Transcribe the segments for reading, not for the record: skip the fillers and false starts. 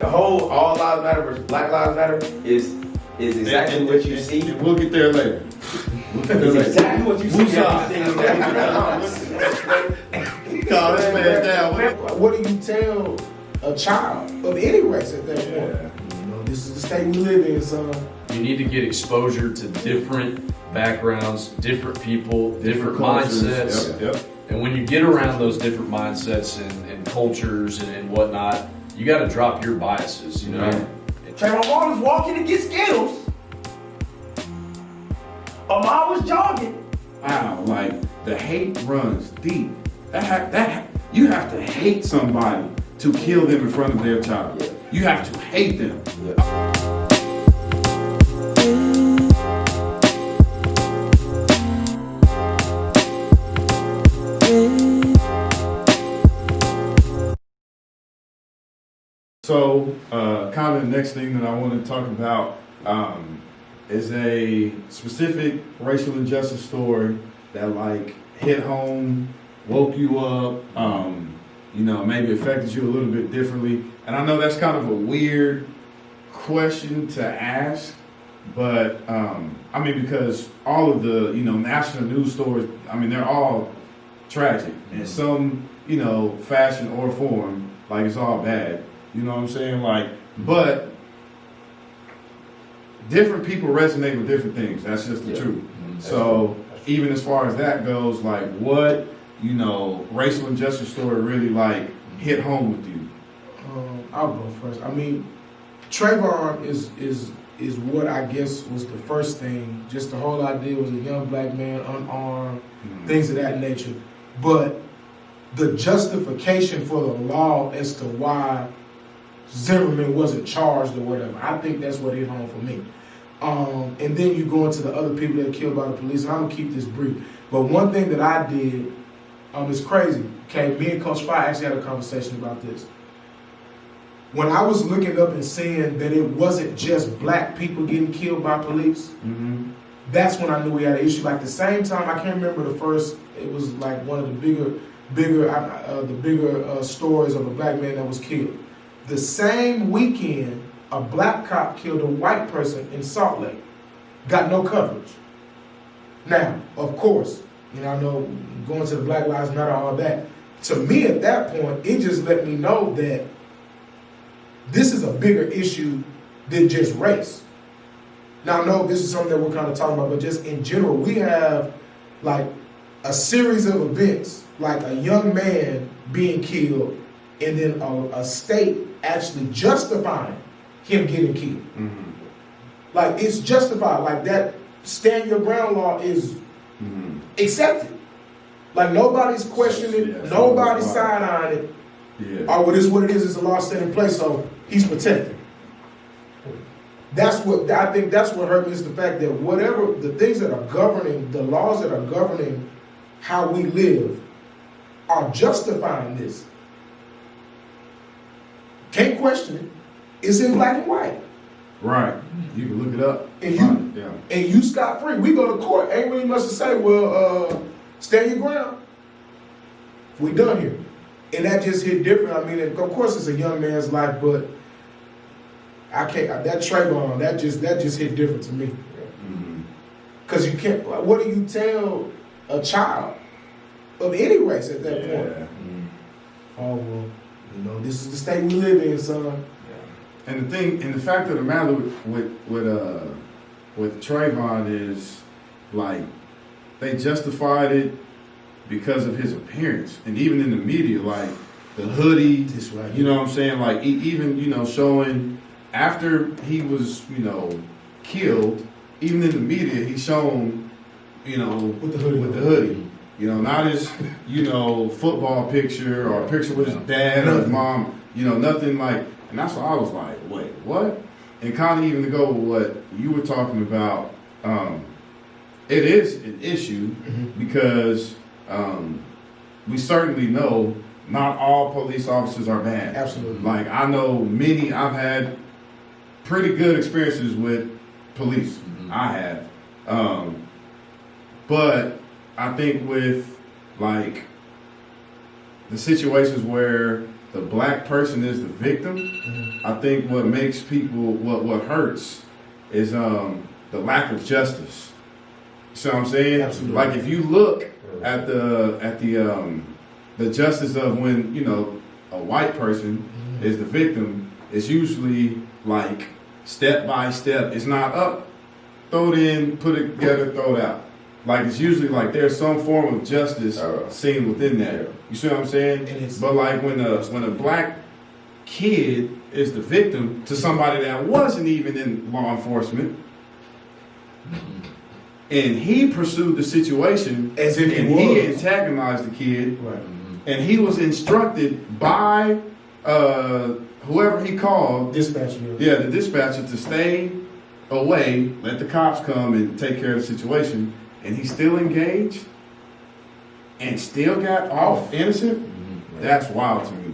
the whole all lives matter versus Black Lives Matter is exactly what you see. And we'll get there later. It's exactly what you see. Calm this man down. What do you tell a child of any race at that point? You know, this is the state we live in, son. You need to get exposure to different backgrounds, different people, different mindsets. Yep. And when you get around those different mindsets and cultures and whatnot, you got to drop your biases, you know? Trayvon Martin was walking to get Skittles. Ahmad was jogging. Wow, like the hate runs deep. You have to hate somebody to kill them in front of their child. Yeah. You have to hate them. Yeah. So, kind of the next thing that I want to talk about is a specific racial injustice story that like hit home, woke you up, you know, maybe affected you a little bit differently. And I know that's kind of a weird question to ask, but I mean, because all of the, you know, national news stories, I mean, they're all tragic in some, you know, fashion or form. Like it's all bad. You know what I'm saying? Like, but different people resonate with different things. That's just the truth. So even as far as that goes, like what, you know, racial injustice story really like hit home with you? I'll go first. I mean, Trayvon is what I guess was the first thing. Just the whole idea was a young black man, unarmed, things of that nature. But the justification for the law as to why Zimmerman wasn't charged or whatever, I think that's what hit home for me. And then you go into the other people that were killed by the police, and I'm gonna keep this brief. But one thing that I did is crazy. Okay, me and Coach Spy actually had a conversation about this. When I was looking up and seeing that it wasn't just black people getting killed by police, that's when I knew we had an issue. Like the same time, I can't remember the first. It was like one of the bigger stories of a black man that was killed. The same weekend, a black cop killed a white person in Salt Lake. Got no coverage. Now, of course, you know, I know going to the Black Lives Matter, all that. To me, at that point, it just let me know that this is a bigger issue than just race. Now, I know this is something that we're kind of talking about, but just in general, we have like a series of events, like a young man being killed, and then a state actually justifying him getting killed. Like it's justified. Like that stand your ground law is accepted. Like nobody's questioning it, nobody's side-eyeing it. Oh, well, this is what it is. It's a law set in place, so he's protected. That's what I think. That's what hurt me is the fact that whatever the things that are governing, the laws that are governing how we live, are justifying this. Can't question it. It's in black and white. Right. You can look it up. And you scot free. We go to court. Ain't really much to say. Well, stand your ground. We done here. And that just hit different. I mean, of course, it's a young man's life, but I can't. That Trayvon, that just hit different to me. Because you can't. What do you tell a child of any race at that point? Oh well, you know, this is the state we live in, son. And the fact of the matter with Trayvon is like they justified it because of his appearance, and even in the media, like the hoodie, right, you know what I'm saying? Like even, you know, showing after he was, you know, killed, even in the media, he's shown, you know, with the hoodie. You know, not his, you know, football picture or a picture with his dad or his mom. You know, nothing like. And that's why I was like, wait, what? And kind of even to go with what you were talking about, it is an issue because we certainly know not all police officers are bad. Absolutely. Like I know many, I've had pretty good experiences with police. I have. But I think with like the situations where the black person is the victim, I think what makes people, what hurts is the lack of justice. You see what I'm saying? Absolutely. Like if you look at the justice of when, you know, a white person is the victim, it's usually like step by step. It's not up, throw it in, put it together, throw it out. Like it's usually like there's some form of justice seen within that. You see what I'm saying? But like when a black kid is the victim to somebody that wasn't even in law enforcement, and he pursued the situation as if he antagonized the kid, right. and he was instructed by whoever he called, Dispatcher. the dispatcher, to stay away, let the cops come and take care of the situation, and he still engaged and still got off innocent. That's wild to me.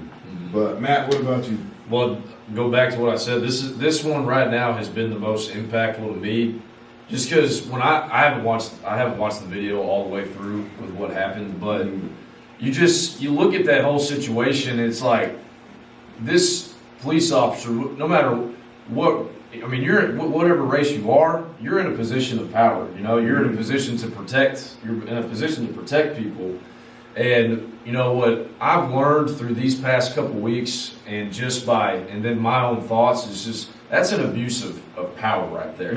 But Matt, what about you? Well, go back to what I said. This one right now has been the most impactful to me, just because when I haven't watched the video all the way through with what happened, but you look at that whole situation, and it's like this police officer, no matter what, I mean, you're whatever race you are, you're in a position of power. You know, you're in a position to protect. You're in a position to protect people. And you know what I've learned through these past couple weeks, and then my own thoughts, is just that's an abuse of power right there.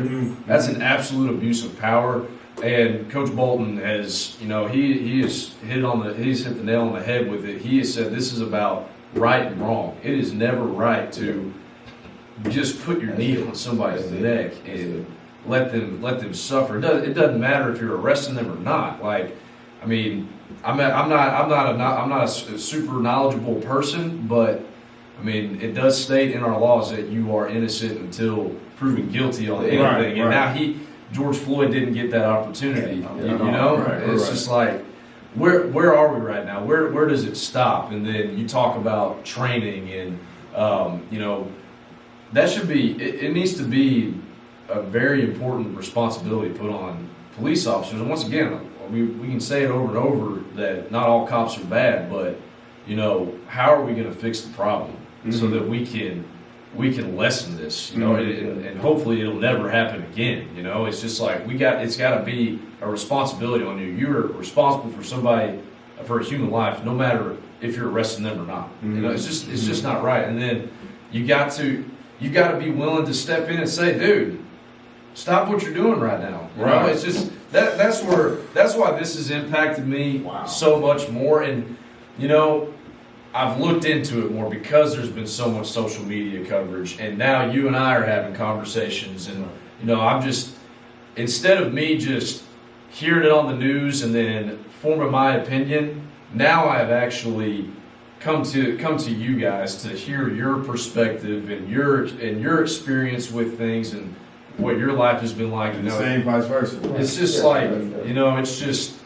That's an absolute abuse of power. And Coach Bolton has, you know, he's hit the nail on the head with it. He has said this is about right and wrong. It is never right to just put your knee on somebody's neck and let them suffer. It doesn't matter if you're arresting them or not. Like, I mean, I'm not a super knowledgeable person, but I mean, it does state in our laws that you are innocent until proven guilty on anything. Right. And now George Floyd didn't get that opportunity. It's just like, where are we right now? Where does it stop? And then you talk about training and you know, that should be, it needs to be a very important responsibility put on police officers. And once again, we can say it over and over that not all cops are bad, but you know, how are we going to fix the problem so that we can lessen this, you know, and hopefully it'll never happen again. You know, it's just like it's got to be a responsibility on you. You're responsible for somebody, for a human life, no matter if you're arresting them or not. You know, it's just not right. And then you got to be willing to step in and say, dude, stop what you're doing right now. You know, it's just that's why this has impacted me so much more. And you know, I've looked into it more because there's been so much social media coverage, and now you and I are having conversations, and you know, I'm just, instead of me just hearing it on the news and then forming my opinion, now I have actually come to you guys to hear your perspective and your experience with things and what your life has been like. And the same vice versa. It's just you know, it's just,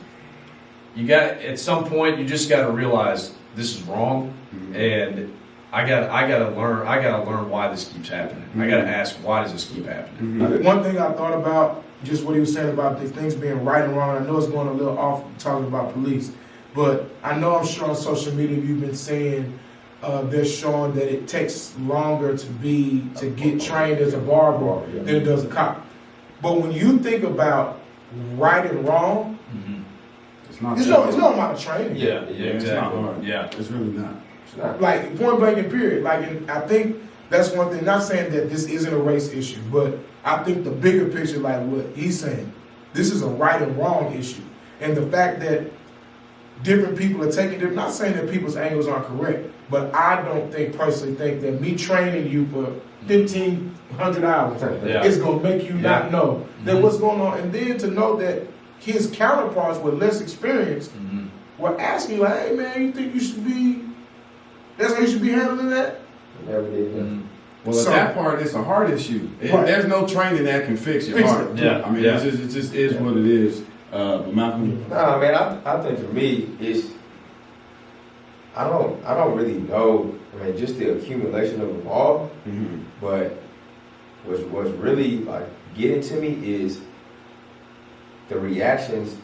at some point you just got to realize this is wrong, and I gotta learn why this keeps happening. I gotta ask, why does this keep happening? One thing I thought about, just what he was saying about the things being right and wrong, I know it's going a little off talking about police, but I'm sure on social media you've been saying they're showing that it takes longer to get trained as a barber than it does a cop. But when you think about right and wrong, it's no amount of training. Yeah, exactly. It's not hard. Yeah, it's really not. It's not. Like point blank and period. Like, and I think that's one thing. Not saying that this isn't a race issue, but I think the bigger picture, like what he's saying, this is a right and wrong issue, and the fact that different people are taking different. Not saying that people's angles aren't correct, but I don't personally think that me training you for 1,500 hours is gonna make you not know that what's going on, and then to know that his counterparts with less experience were asking, like, hey man, you think that's how you should be handling that? Never did. Well, at that part, it's a heart issue. There's no training that can fix your heart. Yeah. I mean, it just is what it is. But Malcolm? No, man, I think for me, I don't really know, I mean, just the accumulation of them all, but what's really like getting to me is the reactions,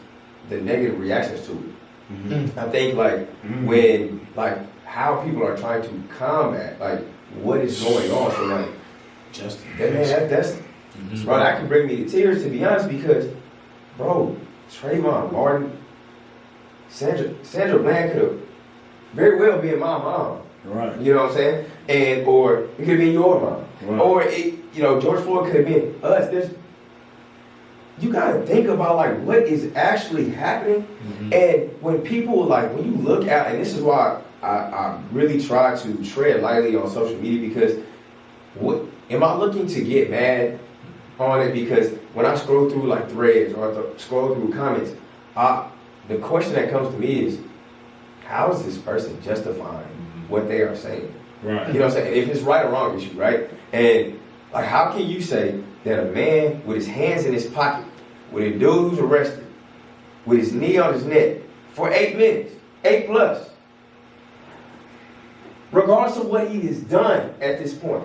the negative reactions to it. I think like when, like how people are trying to combat, like, what is going on. So, like, that's bro, that can bring me to tears, to be honest, because, bro, Trayvon Martin, Sandra Bland could have very well been my mom. Right. You know what I'm saying? And or it could have been your mom. Right. Or George Floyd could have been us. You gotta think about like what is actually happening. And when people when you look at, and this is why I really try to tread lightly on social media, because what am I looking to get mad on it? Because when I scroll through like threads or scroll through comments, the question that comes to me is, how is this person justifying what they are saying? Right. You know what I'm saying? If it's right or wrong issue, right? And like, how can you say that a man with his hands in his pocket, with a dude who's arrested, with his knee on his neck for 8 minutes, 8 plus, regardless of what he has done at this point?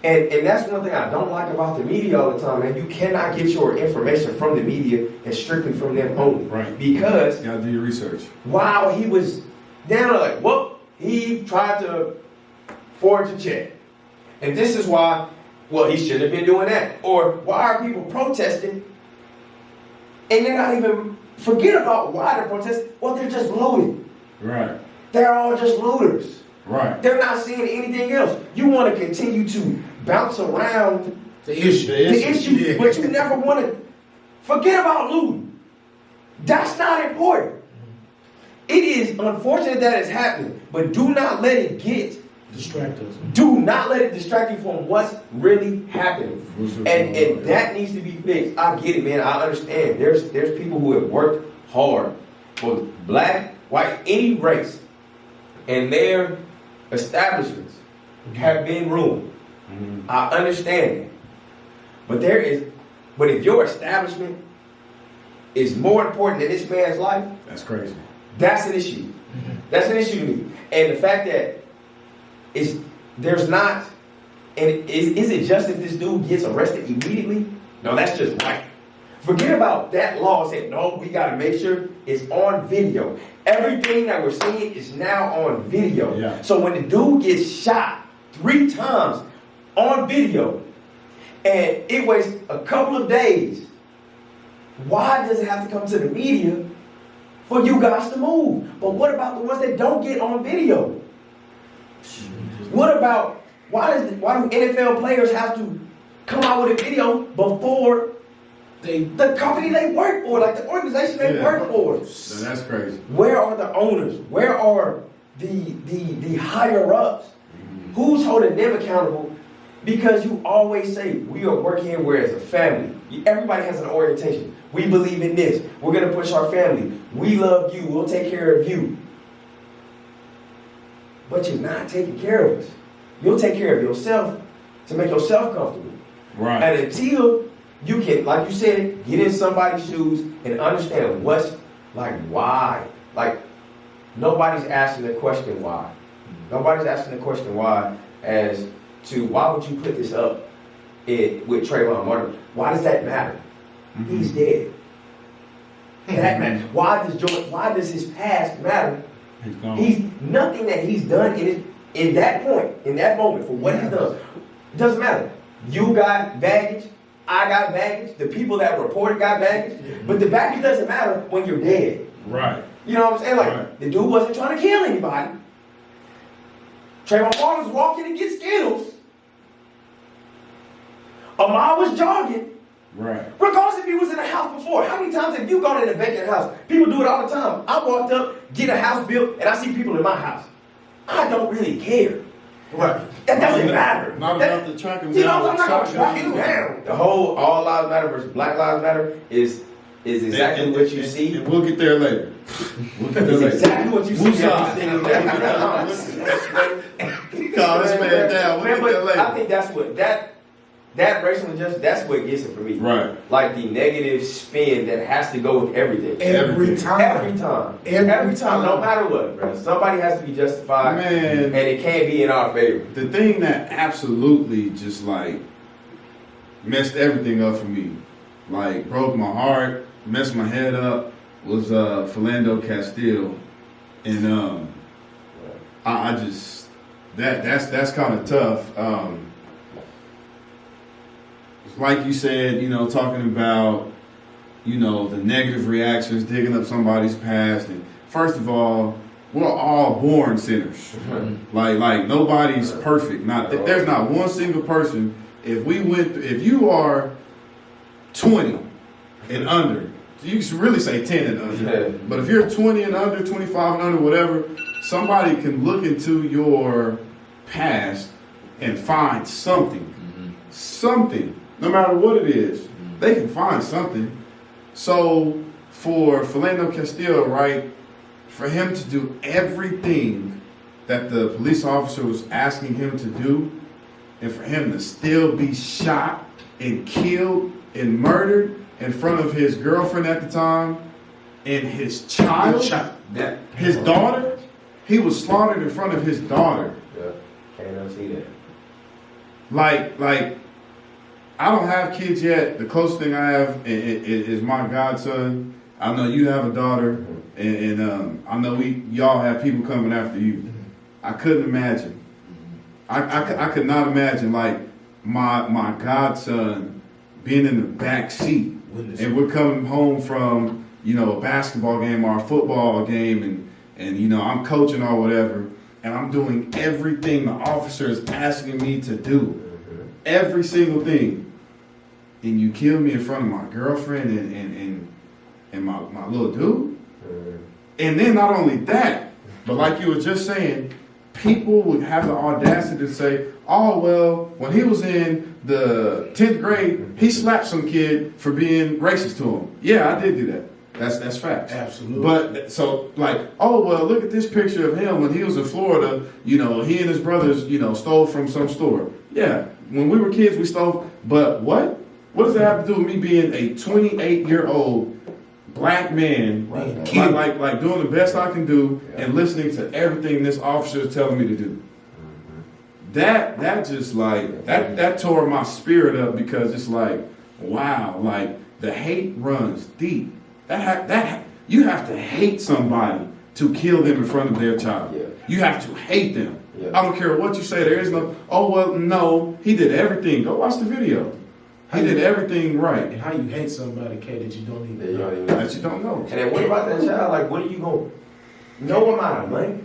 And that's one thing I don't like about the media all the time, man. You cannot get your information from the media and strictly from them only. Right. Because You gotta do your research. while he was down, like, whoop, he tried to forge a check. And this is why, he shouldn't have been doing that. Or why are people protesting? And they're not even, forget about why they're protesting. Well, they're just loaded. Right. They're all just looters. Right. They're not seeing anything else. You want to continue to bounce around The issue. the issue, Yeah. but you never want to forget about looting. That's not important. It is unfortunate that it's happening, but do not let it Distract us. do not let it distract you from what's really happening. And that needs to be fixed. I get it, man. I understand. There's people who have worked hard, both black, white, any race, and their establishments have been ruined. I understand that. But if your establishment is more important than this man's life, That's crazy. that's an issue. That's an issue to me. And the fact that there's not, and is it just if this dude gets arrested immediately? No, that's just right. Forget about that law saying, no, we got to make sure it's on video. Everything that we're seeing is now on video. Yeah. So when the dude gets shot 3 times on video, and it wastes a couple of days, why does it have to come to the media for you guys to move? But what about the ones that don't get on video? What about, why do NFL players have to come out with a video before the company they work for, like the organization they work for? That's crazy. Where are the owners? Where are the higher ups? Who's holding them accountable? Because you always say, we are working here, we're as a family. Everybody has an orientation. We believe in this. We're going to push our family. We love you. We'll take care of you. But you're not taking care of us. You'll take care of yourself to make yourself comfortable. Right. And until you can, like you said, get in somebody's shoes and understand what's, like, why. Like, nobody's asking the question why. Nobody's asking the question why as to why would you put this up with Trayvon Martin? Why does that matter? He's dead. That matters. Why does his past matter? He's gone. He's nothing that he's done in that point, in that moment, for what he's done. It doesn't matter. You got baggage, I got baggage, the people that reported got baggage, but the baggage doesn't matter when you're dead. Right. You know what I'm saying? Like, Right. the dude wasn't trying to kill anybody. Trayvon Martin was walking to get Skittles. Ahmad was jogging. Right. Regardless if he was in a house before. How many times have you gone in a vacant house? People do it all the time. I walked up, get a house built, and I see people in my house. I don't really care. Right. That doesn't matter. Not enough to track him You down. know, I'm not going to track Shotgun. him down. The whole All Lives Matter versus Black Lives Matter is exactly And- what you and- see. And we'll get there later. We'll get there It's later. exactly what you see. Woosah. every single day. Calm this man down. We'll Man, get there but later. I think that's what that racial injustice, that's what gets it for me. Right. Like the negative spin that has to go with everything. Every time. Every time. Every time. No matter what, bro. Somebody has to be justified. Man. And it can't be in our favor. The thing that absolutely just like messed everything up for me, like broke my heart, messed my head up, was Philando Castile in I just that's kind of tough. Like you said, talking about, the negative reactions, digging up somebody's past. And first of all, we're all born sinners. Like nobody's perfect. There's not one single person. If you are 20 and under, you can really say 10 and under. But if you're 20 and under, 25 and under, whatever, somebody can look into your past and find something. Something. No matter what it is, they can find something. So for Philando Castile, right, for him to do everything that the police officer was asking him to do, and for him to still be shot and killed and murdered in front of his girlfriend at the time and his child, his daughter, he was slaughtered in front of his daughter. Yeah, can't unsee that. Like, I don't have kids yet. The closest thing I have is my godson. I know you have a daughter, and I know y'all have people coming after you. I couldn't imagine. I could not imagine like my godson being in the back seat, and we're coming home from a basketball game or a football game, and I'm coaching or whatever, and I'm doing everything the officer is asking me to do, every single thing. And you kill me in front of my girlfriend and my little dude. And then not only that, but like you were just saying, people would have the audacity to say, oh, well, when he was in the 10th grade, he slapped some kid for being racist to him. Yeah, I did do that. That's facts. Absolutely. But so like, oh, well, look at this picture of him when he was in Florida, he and his brothers, stole from some store. Yeah, when we were kids, we stole. But what? What does that have to do with me being a 28-year-old black man, like doing the best I can do and listening to everything this officer is telling me to do? That just like that tore my spirit up, because it's like, wow, like the hate runs deep. That you have to hate somebody to kill them in front of their child. Yeah. You have to hate them. Yeah. I don't care what you say. There is no, oh well, no, he did everything. Go watch the video. He did everything right. And how you hate somebody, K, that you don't even know. That you don't know. And then what about that child? Like, what are you going to... No amount of money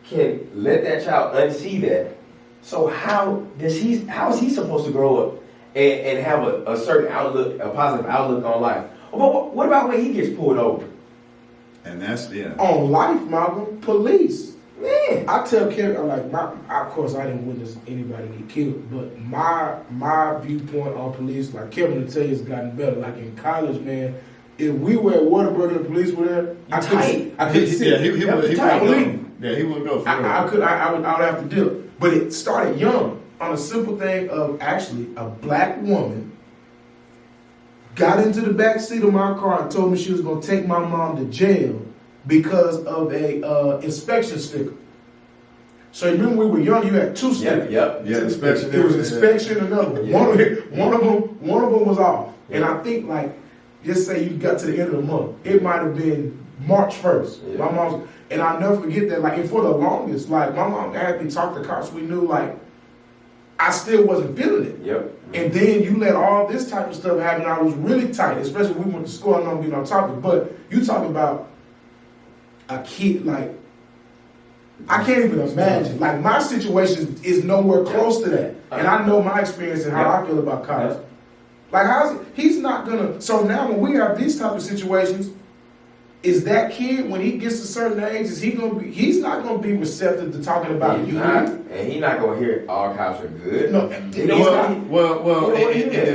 can let that child unsee that. So how is he supposed to grow up and have a certain outlook, a positive outlook on life? But what about when he gets pulled over? And that's, yeah. On life, Malcolm, police. Man. I tell Kevin, of course, I didn't witness anybody get killed, but my viewpoint on police, like Kevin will tell you, has gotten better. Like in college, man, if we were at Whataburger and the police were there, I could see. Yeah, he wouldn't go. Yeah, he wouldn't go. I would have to do it. But it started young on a simple thing of actually a black woman got into the back seat of my car and told me she was going to take my mom to jail because of a inspection sticker. So remember, we were young. You had two stickers. Yep. Yeah, inspection. There was inspection and another one. Yeah. One of them was off. Yeah. And I think, like, just say you got to the end of the month, it might have been March 1st. Yeah. My mom's, and I'll never forget that. Like, and for the longest, like, my mom had me talk to cops. We knew, like, I still wasn't feeling it. Yep. And then you let all this type of stuff happen. I was really tight, especially when we went to school. I know I'm getting on topic, but you talking about a kid, like, I can't even imagine. Like, my situation is nowhere close to that. And I know my experience and how I feel about cops. Like, he's not gonna, so now when we have these type of situations, is that kid, when he gets to certain age, he's not gonna be receptive to talking about you. And he's not gonna hear all cops are good. No, in the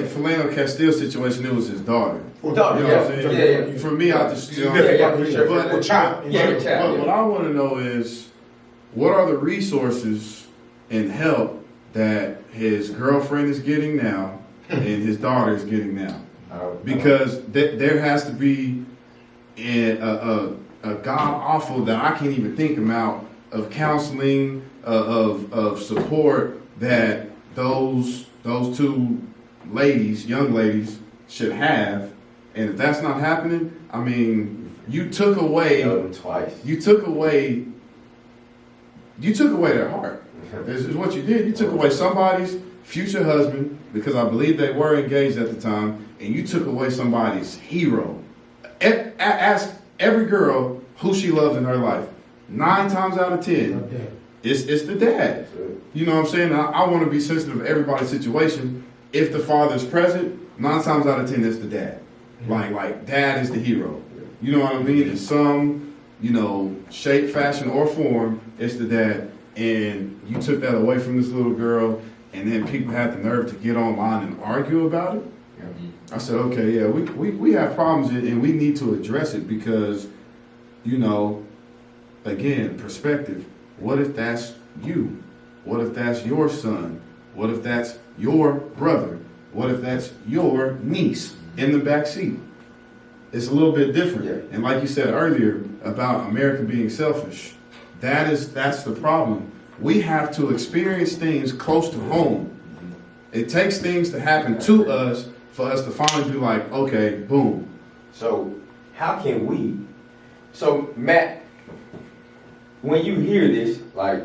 Philando Castile situation, it was his daughter. You know what I'm saying? Yeah. For me, I just, But what I want to know is, what are the resources and help that his girlfriend is getting now and his daughter is getting now? Because there has to be a god awful that I can't even think about of counseling, of support that those two ladies, young ladies, should have. And if that's not happening, I mean, you took away you took away their heart. This is what you did. You took away somebody's future husband, because I believe they were engaged at the time, and you took away somebody's hero. Ask every girl who she loves in her life. 9 times out of 10, it's the dad. You know what I'm saying? I want to be sensitive to everybody's situation. If the father's present, 9 times out of 10, it's the dad. Like dad is the hero. You know what I mean? In some, shape, fashion, or form, it's the dad. And you took that away from this little girl, and then people had the nerve to get online and argue about it. I said, okay, yeah, we have problems, and we need to address it because, again, perspective. What if that's you? What if that's your son? What if that's your brother? What if that's your niece in the back seat? It's a little bit different. Yeah. And like you said earlier about America being selfish, that's the problem. We have to experience things close to home. It takes things to happen to us for us to finally be like, okay, boom. So how can we? So Matt, when you hear this, like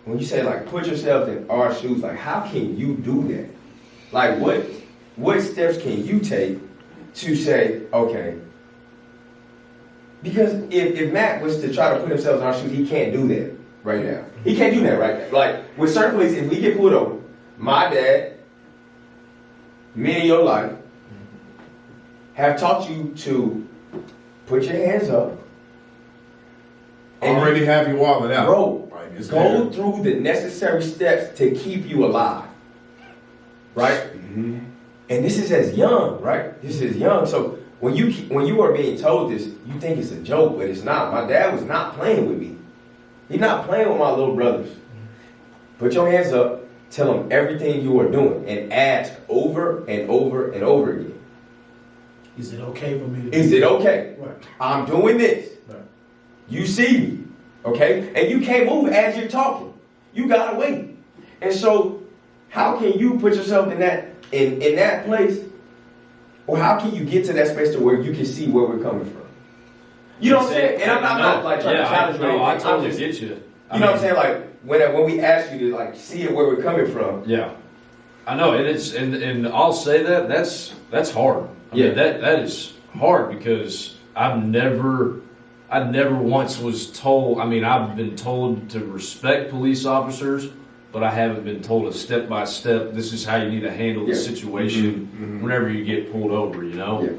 when you say like put yourself in our shoes, like how can you do that? Like what steps can you take to say, okay? Because if Matt was to try to put himself in our shoes, he can't do that right now. He can't do that right now. Like with certain places, if we get pulled over, my dad, men in your life, have taught you to put your hands up. Already have your wallet out. Bro, go through the necessary steps to keep you alive. Right? Mm-hmm. And this is as young, right? This is young. So when you are being told this, you think it's a joke, but it's not. My dad was not playing with me. He's not playing with my little brothers. Put your hands up, tell them everything you are doing, and ask over and over and over again. Is it okay for me to Is it okay? Right. I'm doing this. Right. You see me, okay? And you can't move as you're talking. You gotta wait. And so, how can you put yourself in that place, or how can you get to that space to where you can see where we're coming from? You know what I'm saying? And I'm not like trying to challenge you. I totally get you. You know what I'm saying? Like when we ask you to like see it where we're coming from. Yeah, I know, and I'll say that's hard. I mean, that is hard because I never once was told. I mean, I've been told to respect police officers, but I haven't been told a step by step. This is how you need to handle the situation whenever you get pulled over. Yeah.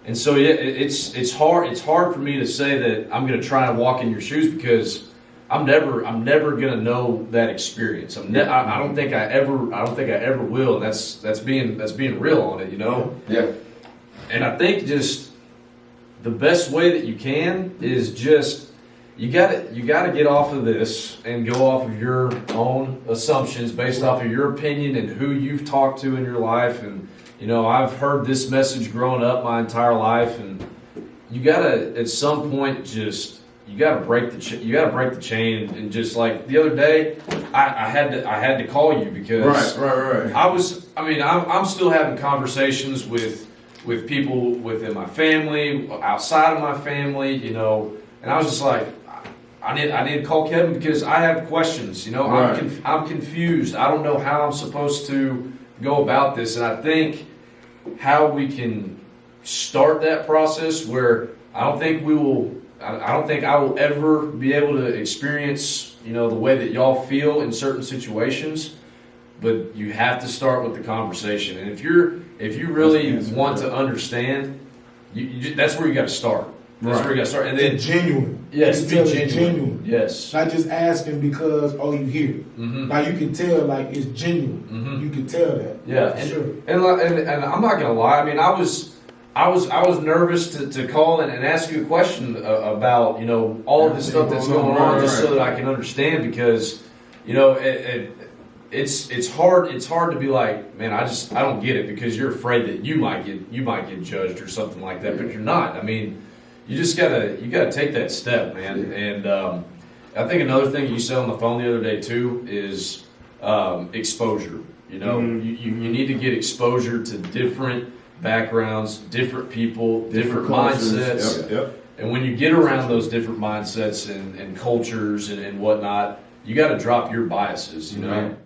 And so it's hard. It's hard for me to say that I'm going to try and walk in your shoes because I'm never going to know that experience. I don't think I ever will. And that's being real on it. Yeah. And I think just the best way that you can is just you got to get off of this and go off of your own assumptions based off of your opinion and who you've talked to in your life. And I've heard this message growing up my entire life, and you got to at some point just you got to break the chain. And just like the other day, I had to call you because right. I'm still having conversations with people within my family, outside of my family, and I was just like, I need to call Kevin because I have questions, Right. I'm confused. I don't know how I'm supposed to go about this, and I think how we can start that process where I don't think I will ever be able to experience, the way that y'all feel in certain situations. But you have to start with the conversation, and if you really want to understand, that's where you got to start. That's where you got to start, and then genuine. Yes, be genuine. Yes, not just asking because you hear. Like you can tell, like it's genuine. You can tell that. Yeah, and I'm not gonna lie. I mean, I was nervous to call and ask you a question about all of this stuff that's going on, just so that I can understand because it's hard to be like, man, I don't get it because you're afraid that you might get judged or something like that, but you're not. I mean, you just gotta take that step, man. And I think another thing you said on the phone the other day too is exposure. You need to get exposure to different backgrounds, different people, different mindsets. Yep. And when you get around those different mindsets and cultures and whatnot, you got to drop your biases, you know?